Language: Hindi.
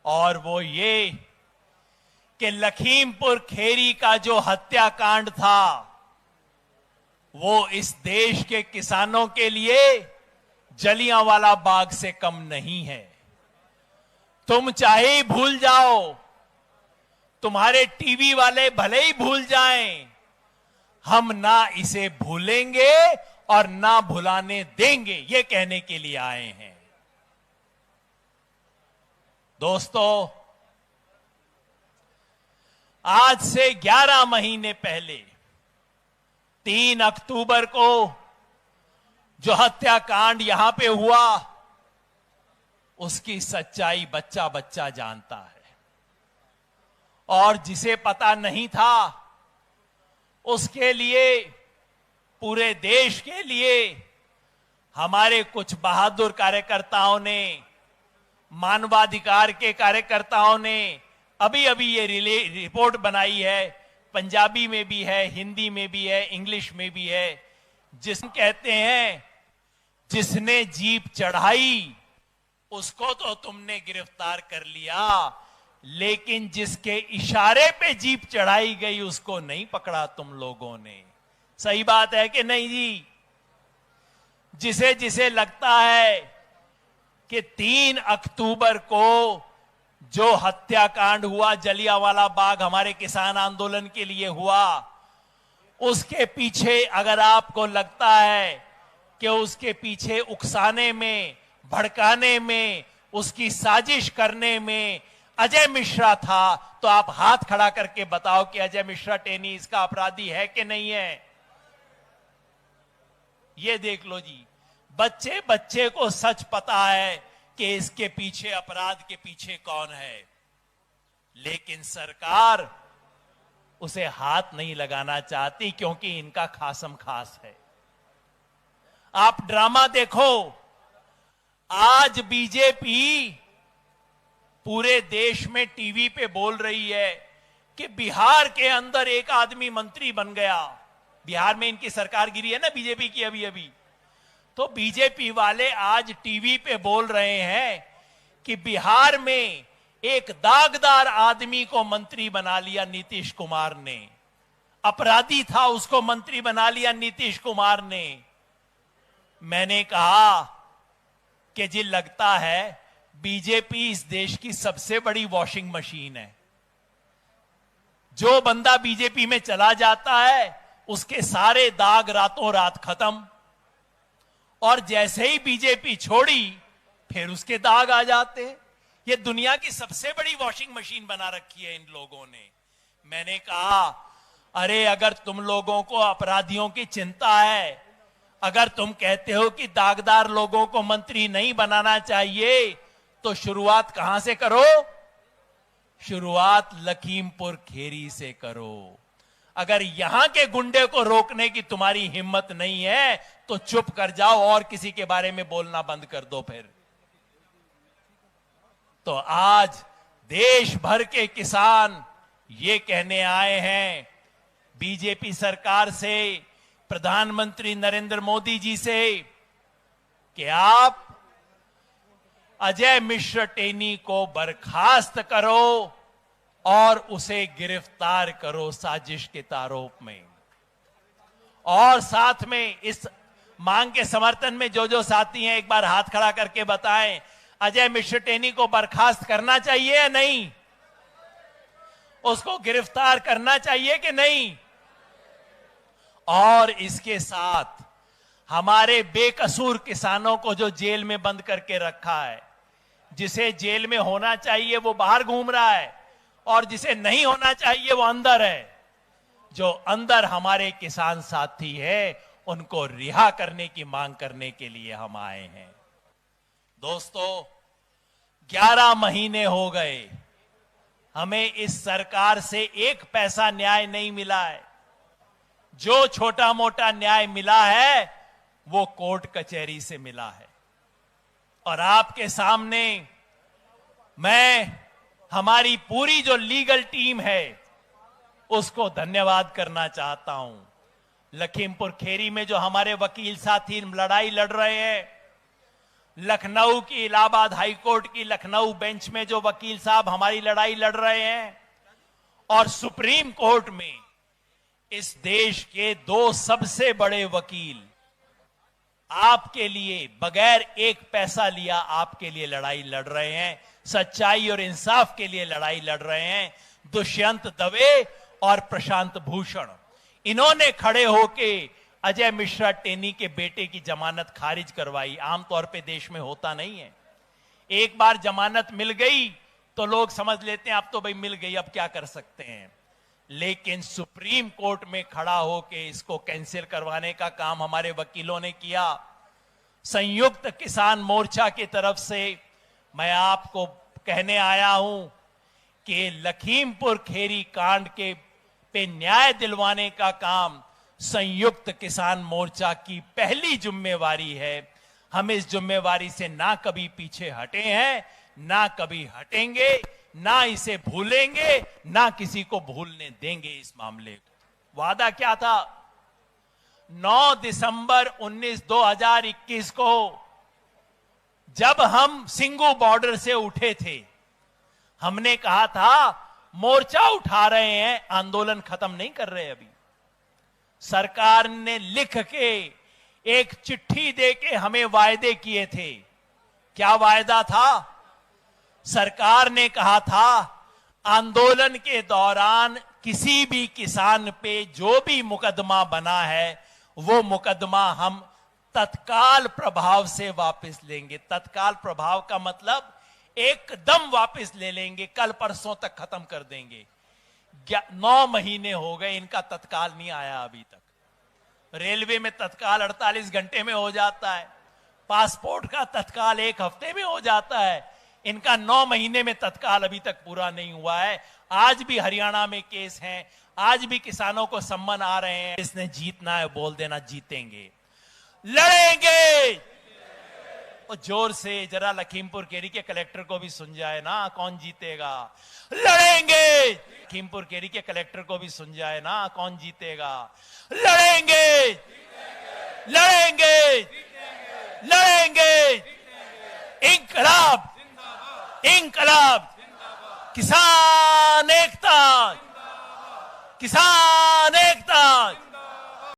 और वो ये कि लखीमपुर खेरी का जो हत्याकांड था वो इस देश के किसानों के लिए जलियांवाला बाग से कम नहीं है। तुम चाहे ही भूल जाओ, तुम्हारे टीवी वाले भले ही भूल जाएं, हम ना इसे भूलेंगे और ना भुलाने देंगे, ये कहने के लिए आए हैं। दोस्तों, आज से 11 महीने पहले 3 अक्टूबर को जो हत्याकांड यहां पे हुआ, उसकी सच्चाई बच्चा बच्चा जानता है। और जिसे पता नहीं था, उसके लिए, पूरे देश के लिए हमारे कुछ बहादुर कार्यकर्ताओं ने, मानवाधिकार के कार्यकर्ताओं ने अभी अभी ये रिपोर्ट बनाई है, पंजाबी में भी है, हिंदी में भी है, इंग्लिश में भी है, जिसमें कहते हैं जिसने जीप चढ़ाई उसको तो तुमने गिरफ्तार कर लिया, लेकिन जिसके इशारे पे जीप चढ़ाई गई उसको नहीं पकड़ा तुम लोगों ने। सही बात है कि नहीं जी? जिसे जिसे लगता है कि 3 अक्टूबर को जो हत्याकांड हुआ, जलियांवाला बाग हमारे किसान आंदोलन के लिए हुआ, उसके पीछे अगर आपको लगता है कि उसके पीछे उकसाने में, भड़काने में, उसकी साजिश करने में अजय मिश्रा था, तो आप हाथ खड़ा करके बताओ कि अजय मिश्रा टेनी इसका अपराधी है कि नहीं है? ये देख लो जी, बच्चे बच्चे को सच पता है कि इसके पीछे, अपराध के पीछे कौन है, लेकिन सरकार उसे हाथ नहीं लगाना चाहती क्योंकि इनका खासम खास है। आप ड्रामा देखो, आज बीजेपी पूरे देश में टीवी पे बोल रही है कि बिहार के अंदर एक आदमी मंत्री बन गया। बिहार में इनकी सरकार गिरी है ना बीजेपी की अभी अभी, तो बीजेपी वाले आज टीवी पे बोल रहे हैं कि बिहार में एक दागदार आदमी को मंत्री बना लिया नीतीश कुमार ने, अपराधी था उसको मंत्री बना लिया नीतीश कुमार ने। मैंने कहा कि जी लगता है बीजेपी इस देश की सबसे बड़ी वॉशिंग मशीन है। जो बंदा बीजेपी में चला जाता है उसके सारे दाग रातों रात खत्म, और जैसे ही बीजेपी छोड़ी फिर उसके दाग आ जाते। ये दुनिया की सबसे बड़ी वॉशिंग मशीन बना रखी है इन लोगों ने। मैंने कहा, अरे अगर तुम लोगों को अपराधियों की चिंता है, अगर तुम कहते हो कि दागदार लोगों को मंत्री नहीं बनाना चाहिए, तो शुरुआत कहां से करो? शुरुआत लखीमपुर खेरी से करो। अगर यहां के गुंडे को रोकने की तुम्हारी हिम्मत नहीं है तो चुप कर जाओ और किसी के बारे में बोलना बंद कर दो फिर। तो आज देश भर के किसान ये कहने आए हैं बीजेपी सरकार से, प्रधानमंत्री नरेंद्र मोदी जी से, कि आप अजय मिश्र टेनी को बर्खास्त करो और उसे गिरफ्तार करो साजिश के आरोप में। और साथ में इस मांग के समर्थन में जो जो साथी हैं एक बार हाथ खड़ा करके बताएं, अजय मिश्र टेनी को बर्खास्त करना चाहिए या नहीं? उसको गिरफ्तार करना चाहिए कि नहीं? और इसके साथ हमारे बेकसूर किसानों को जो जेल में बंद करके रखा है, जिसे जेल में होना चाहिए वो बाहर घूम रहा है और जिसे नहीं होना चाहिए वो अंदर है। जो अंदर हमारे किसान साथी हैं उनको रिहा करने की मांग करने के लिए हम आए हैं। दोस्तों, 11 महीने हो गए, हमें इस सरकार से 1 पैसा न्याय नहीं मिला है। जो छोटा मोटा न्याय मिला है वो कोर्ट कचहरी से मिला है। और आपके सामने मैं हमारी पूरी जो लीगल टीम है उसको धन्यवाद करना चाहता हूं। लखीमपुर खेरी में जो हमारे वकील साथी लड़ाई लड़ रहे हैं, लखनऊ की, इलाहाबाद हाईकोर्ट की लखनऊ बेंच में जो वकील साहब हमारी लड़ाई लड़ रहे हैं, और सुप्रीम कोर्ट में इस देश के दो सबसे बड़े वकील आपके लिए बगैर एक पैसा लिया आपके लिए लड़ाई लड़ रहे हैं, सच्चाई और इंसाफ के लिए लड़ाई लड़ रहे हैं। दुष्यंत दवे और प्रशांत भूषण, इन्होंने खड़े होके अजय मिश्रा टेनी के बेटे की जमानत खारिज करवाई। आमतौर पे देश में होता नहीं है। एक बार जमानत मिल गई तो लोग समझ लेते हैं अब तो भाई मिल गई, अब क्या कर सकते हैं। लेकिन सुप्रीम कोर्ट में खड़ा होके इसको कैंसिल करवाने का काम हमारे वकीलों ने किया। संयुक्त किसान मोर्चा की तरफ से मैं आपको कहने आया हूं कि लखीमपुर खेरी कांड के पे न्याय दिलवाने का काम संयुक्त किसान मोर्चा की पहली जिम्मेवारी है। हम इस जिम्मेवारी से ना कभी पीछे हटे हैं, ना कभी हटेंगे, ना इसे भूलेंगे, ना किसी को भूलने देंगे इस मामले को। वादा क्या था? 9 दिसंबर 2021 को जब हम सिंगू बॉर्डर से उठे थे, हमने कहा था मोर्चा उठा रहे हैं, आंदोलन खत्म नहीं कर रहे। अभी सरकार ने लिख के एक चिट्ठी देके हमें वायदे किए थे। क्या वायदा था? सरकार ने कहा था आंदोलन के दौरान किसी भी किसान पे जो भी मुकदमा बना है वो मुकदमा हम तत्काल प्रभाव से वापस लेंगे। तत्काल प्रभाव का मतलब एकदम वापस ले लेंगे, कल परसों तक खत्म कर देंगे। 9 महीने हो गए, इनका तत्काल नहीं आया अभी तक। रेलवे में तत्काल 48 घंटे में हो जाता है, पासपोर्ट का तत्काल 1 हफ्ते में हो जाता है। इनका 9 महीने में तत्काल अभी तक पूरा नहीं हुआ है। आज भी हरियाणा में केस हैं, आज भी किसानों को सम्मन आ रहे हैं। इसने जीतना है, बोल देना जीतेंगे, लड़ेंगे। और जोर से जरा लखीमपुर केरी के कलेक्टर को भी सुन जाए ना, कौन जीतेगा? लड़ेंगे। लखीमपुर केरी के कलेक्टर को भी सुन जाए ना, कौन जीतेगा? लड़ेंगे, लड़ेंगे, लड़ेंगे। इंकलाब, इंकलाब, किसान एकता, किसान